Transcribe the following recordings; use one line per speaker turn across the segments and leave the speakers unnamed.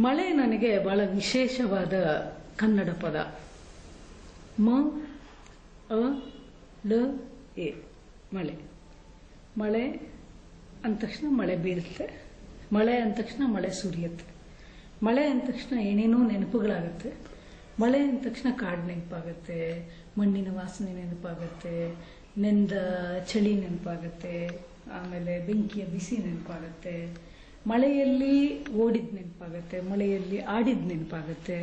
ಮಳೆ ನನಗೆ ಬಹಳ ವಿಶೇಷವಾದ ಕನ್ನಡ ಪದ. ಮ ಅ ಳ ಎ ಮಳೆ. ಮಳೆ ಅಂದ ತಕ್ಷಣ ಮಳೆ ಬೀಳುತ್ತೆ, ಮಳೆ ಅಂದ ತಕ್ಷಣ ಮಳೆ ಸುರಿಯುತ್ತೆ, ಮಳೆ ಅಂದ ತಕ್ಷಣ ಏನೇನೋ ನೆನಪುಗಳಾಗುತ್ತೆ. ಮಳೆ ಅಂದ ತಕ್ಷಣ ಕಾಡು ನೆನಪಾಗುತ್ತೆ, ಮಣ್ಣಿನ ವಾಸನೆ ನೆನಪಾಗುತ್ತೆ, ನೆಂದ ಚಳಿ ನೆನಪಾಗುತ್ತೆ, ಆಮೇಲೆ ಬೆಂಕಿಯ ಬಿಸಿ ನೆನಪಾಗುತ್ತೆ, ಮಳೆಯಲ್ಲಿ ಓಡಿದ ನೆನಪಾಗುತ್ತೆ, ಮಳೆಯಲ್ಲಿ ಆಡಿದ ನೆನಪಾಗುತ್ತೆ.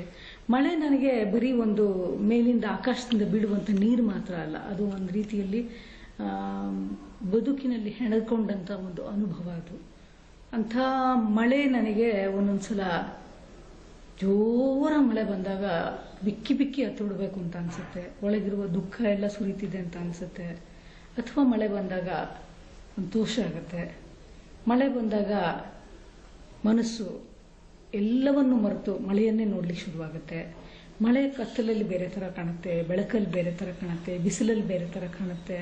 ಮಳೆ ನನಗೆ ಬರೀ ಒಂದು ಮೇಲಿಂದ ಆಕಾಶದಿಂದ ಬೀಳುವಂಥ ನೀರು ಮಾತ್ರ ಅಲ್ಲ, ಅದು ಒಂದು ರೀತಿಯಲ್ಲಿ ಬದುಕಿನಲ್ಲಿ ಹೆಣೆದುಕೊಂಡಂಥ ಒಂದು ಅನುಭವ. ಅದು ಅಂಥ ಮಳೆ ನನಗೆ ಒಂದೊಂದ್ಸಲ ಜೋರ ಮಳೆ ಬಂದಾಗ ಬಿಕ್ಕಿ ಬಿಕ್ಕಿ ಹತ್ತಿಬಿಡ್ಬೇಕು ಅಂತ ಅನಿಸುತ್ತೆ, ಒಳಗಿರುವ ದುಃಖ ಎಲ್ಲ ಸುರಿತಿದೆ ಅಂತ ಅನಿಸುತ್ತೆ. ಅಥವಾ ಮಳೆ ಬಂದಾಗ ಸಂತೋಷ ಆಗುತ್ತೆ, ಮಳೆ ಬಂದಾಗ ಮನಸ್ಸು ಎಲ್ಲವನ್ನು ಮರೆತು ಮಳೆಯನ್ನೇ ನೋಡ್ಲಿಕ್ಕೆ ಶುರುವಾಗುತ್ತೆ. ಮಳೆ ಕತ್ತಲಲ್ಲಿ ಬೇರೆ ಥರ ಕಾಣುತ್ತೆ, ಬೆಳಕಲ್ಲಿ ಬೇರೆ ಥರ ಕಾಣುತ್ತೆ, ಬಿಸಿಲಲ್ಲಿ ಬೇರೆ ಥರ ಕಾಣುತ್ತೆ.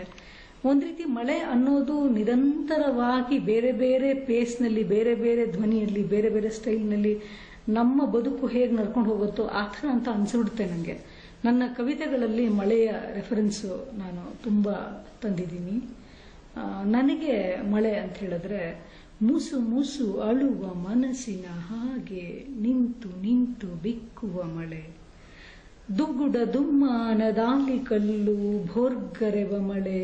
ಒಂದು ರೀತಿ ಮಳೆ ಅನ್ನೋದು ನಿರಂತರವಾಗಿ ಬೇರೆ ಬೇರೆ ಪೇಸ್ನಲ್ಲಿ, ಬೇರೆ ಬೇರೆ ಧ್ವನಿಯಲ್ಲಿ, ಬೇರೆ ಬೇರೆ ಸ್ಟೈಲ್ನಲ್ಲಿ ನಮ್ಮ ಬದುಕು ಹೇಗೆ ನಡ್ಕೊಂಡು ಹೋಗುತ್ತೋ ಆ ಥರ ಅಂತ ಅನಿಸ್ಬಿಡುತ್ತೆ ನನಗೆ. ನನ್ನ ಕವಿತೆಗಳಲ್ಲಿ ಮಳೆಯ ರೆಫರೆನ್ಸು ನಾನು ತುಂಬ ತಂದಿದ್ದೀನಿ. ನನಗೆ ಮಳೆ ಅಂತ ಹೇಳಿದ್ರೆ ಮುಸು ಮುಸು ಅಳುವ ಮನಸ್ಸಿನ ಹಾಗೆ ನಿಂತು ನಿಂತು ಬಿಕ್ಕುವ ಮಳೆ, ದುಗ್ಗುಡ ದುಮ್ಮಾನದಾಲಿ ಕಲ್ಲು ಭೋರ್ಗರೆವ ಮಳೆ,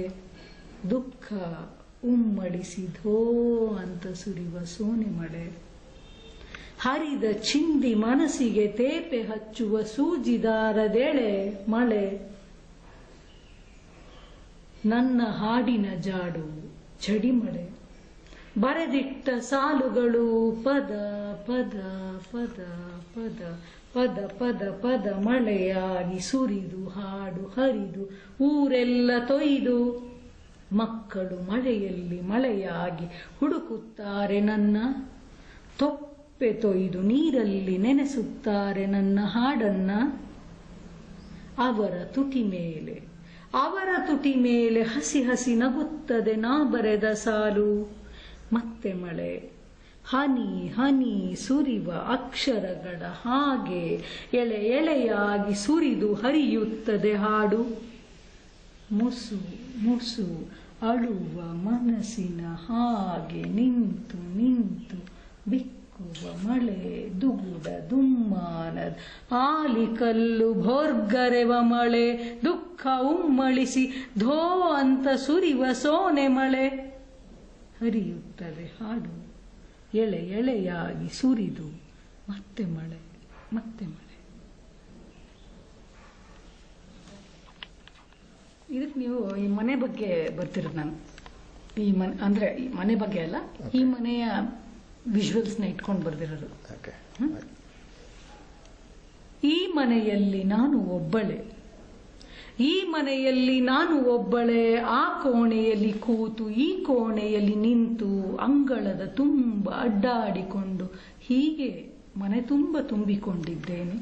ದುಃಖ ಉಮ್ಮಳಿಸಿಧೋ ಅಂತ ಸುರಿವ ಸೋನೆ ಮಳೆ, ಹರಿದ ಚಿಂದಿ ಮನಸ್ಸಿಗೆ ತೇಪೆ ಹಚ್ಚುವ ಸೂಜಿದಾರದೆಳೆ ಮಳೆ, ನನ್ನ ಹಾಡಿನ ಜಾಡು ಜಡಿಮಳೆ, ಬರೆದಿಟ್ಟ ಸಾಲುಗಳು ಪದ ಪದ ಪದ ಪದ ಪದ ಪದ ಪದ ಮಳೆಯಾಗಿ ಸುರಿದು ಹಾಡು ಹರಿದು ಊರೆಲ್ಲ ತೊಯ್ದು, ಮಕ್ಕಳು ಮಳೆಯಲ್ಲಿ ಮಳೆಯಾಗಿ ಹುಡುಕುತ್ತಾರೆ ನನ್ನ, ತೊಪ್ಪೆ ತೊಯ್ದು ನೀರಲ್ಲಿ ನೆನೆಸುತ್ತಾರೆ ನನ್ನ ಹಾಡನ್ನ, ಅವರ ತುಟಿ ಮೇಲೆ ಹಸಿ ಹಸಿ ನಗುತ್ತದೆ ನಾ ಬರೆದ ಸಾಲು, ಮತ್ತೆ ಮಳೆ ಹನಿ ಹನಿ ಸುರಿವ ಅಕ್ಷರಗಳ ಹಾಗೆ ಎಳೆ ಎಳೆಯಾಗಿ ಸುರಿದು ಹರಿಯುತ್ತದೆ ಹಾಡು, ಮುಸು ಮುಸು ಅಳುವ ಮನಸ್ಸಿನ ಹಾಗೆ ನಿಂತು ನಿಂತು ಬಿಕ್ಕುವ ಮಳೆ, ದುಗುಡ ದುಮ್ಮಾನದ ಆಲಿಕಲ್ಲು ಭೋರ್ಗರೆವ ಮಳೆ, ದುಃಖ ಉಮ್ಮಳಿಸಿ ಧೋ ಅಂತ ಸುರಿವ ಸೋನೆ ಮಳೆ, ಹರಿಯುತ್ತದೆ ಹಾಡು ಎಳೆ ಎಳೆಯಾಗಿ ಸುರಿದು ಮತ್ತೆ ಮಳೆ ಮತ್ತೆ ಮಳೆ. ಇದಕ್ಕೆ ನೀವು ಈ ಮನೆ ಬಗ್ಗೆ ಬರ್ತಿರೋದು. ನಾನು ಈ ಮನೆ ಅಂದರೆ ಈ ಮನೆ ಬಗ್ಗೆ ಅಲ್ಲ, ಈ ಮನೆಯ ವಿಜುವಲ್ಸ್ನ ಇಟ್ಕೊಂಡು ಬರ್ದಿರೋದು. ಈ ಮನೆಯಲ್ಲಿ ನಾನು ಒಬ್ಬಳೆ, ಈ ಮನೆಯಲ್ಲಿ ನಾನು ಒಬ್ಬಳೆ, ಆ ಕೋಣೆಯಲ್ಲಿ ಕೂತು ಈ ಕೋಣೆಯಲ್ಲಿ ನಿಂತು ಅಂಗಳದ ತುಂಬ ಅಡ್ಡಾಡಿಕೊಂಡು ಹೀಗೆ ಮನೆ ತುಂಬ ತುಂಬಿಕೊಂಡಿದ್ದೇನೆ.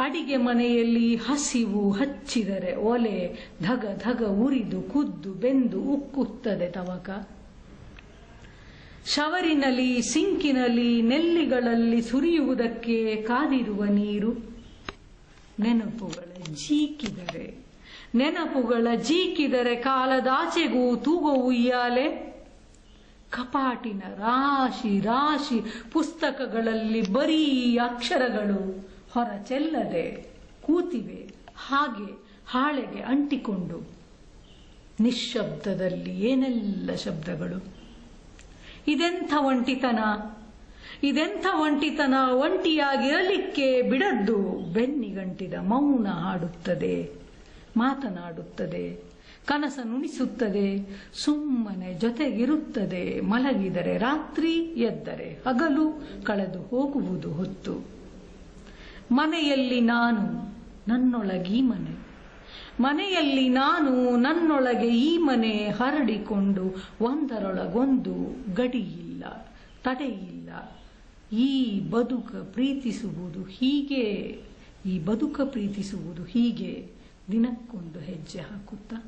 ಅಡಿಗೆ ಮನೆಯಲ್ಲಿ ಹಸಿವು ಹಚ್ಚಿದರೆ ಒಲೆ ಧಗ ಧಗ ಉರಿದು ಕುದ್ದು ಬೆಂದು ಉಕ್ಕುತ್ತದೆ ತವಕ. ಶವರಿನಲ್ಲಿ ಸಿಂಕಿನಲ್ಲಿ ನೆಲ್ಲಿಗಳಲ್ಲಿ ಸುರಿಯುವುದಕ್ಕೆ ಕಾದಿರುವ ನೀರು, ನೆನಪುಗಳ ಜೀಕಿದರೆ ಕಾಲದಾಚೆಗೂ ತೂಗೋ ಉಯ್ಯಾಲೆ, ಕಪಾಟಿನ ರಾಶಿ ರಾಶಿ ಪುಸ್ತಕಗಳಲ್ಲಿ ಬರೀ ಅಕ್ಷರಗಳು ಹೊರ ಚೆಲ್ಲದೆ ಕೂತಿವೆ ಹಾಗೆ ಹಾಳೆಗೆ ಅಂಟಿಕೊಂಡು. ನಿಶ್ಶಬ್ದದಲ್ಲಿ ಏನೆಲ್ಲ ಶಬ್ದಗಳು. ಇದೆಂಥ ಒಂಟಿತನ, ಇದೆಂಥ ಒಂಟಿತನ, ಒಂಟಿಯಾಗಿರಲಿಕ್ಕೆ ಬಿಡದ್ದು. ಬೆನ್ನಿಗಂಟಿದ ಮೌನ ಹಾಡುತ್ತದೆ, ಮಾತನಾಡುತ್ತದೆ, ಕನಸ ನುಡಿಸುತ್ತದೆ, ಸುಮ್ಮನೆ ಜೊತೆಗಿರುತ್ತದೆ. ಮಲಗಿದರೆ ರಾತ್ರಿ, ಎದ್ದರೆ ಹಗಲು, ಕಳೆದು ಹೋಗುವುದು ಹೊತ್ತು. ಮನೆಯಲ್ಲಿ ನಾನು, ನನ್ನೊಳಗೀ ಮನೆ, ಮನೆಯಲ್ಲಿ ನಾನು, ನನ್ನೊಳಗೆ ಈ ಮನೆ ಹರಡಿಕೊಂಡು ಒಂದರೊಳಗೊಂದು ಗಡಿಯಿಲ್ಲ, ತಡೆಯಿಲ್ಲ. ಈ ಬದುಕ ಪ್ರೀತಿಸುವುದು ಹೀಗೆ, ಈ ಬದುಕ ಪ್ರೀತಿಸುವುದು ಹೀಗೆ, ದಿನಕ್ಕೊಂದು ಹೆಜ್ಜೆ ಹಾಕುತ್ತಾ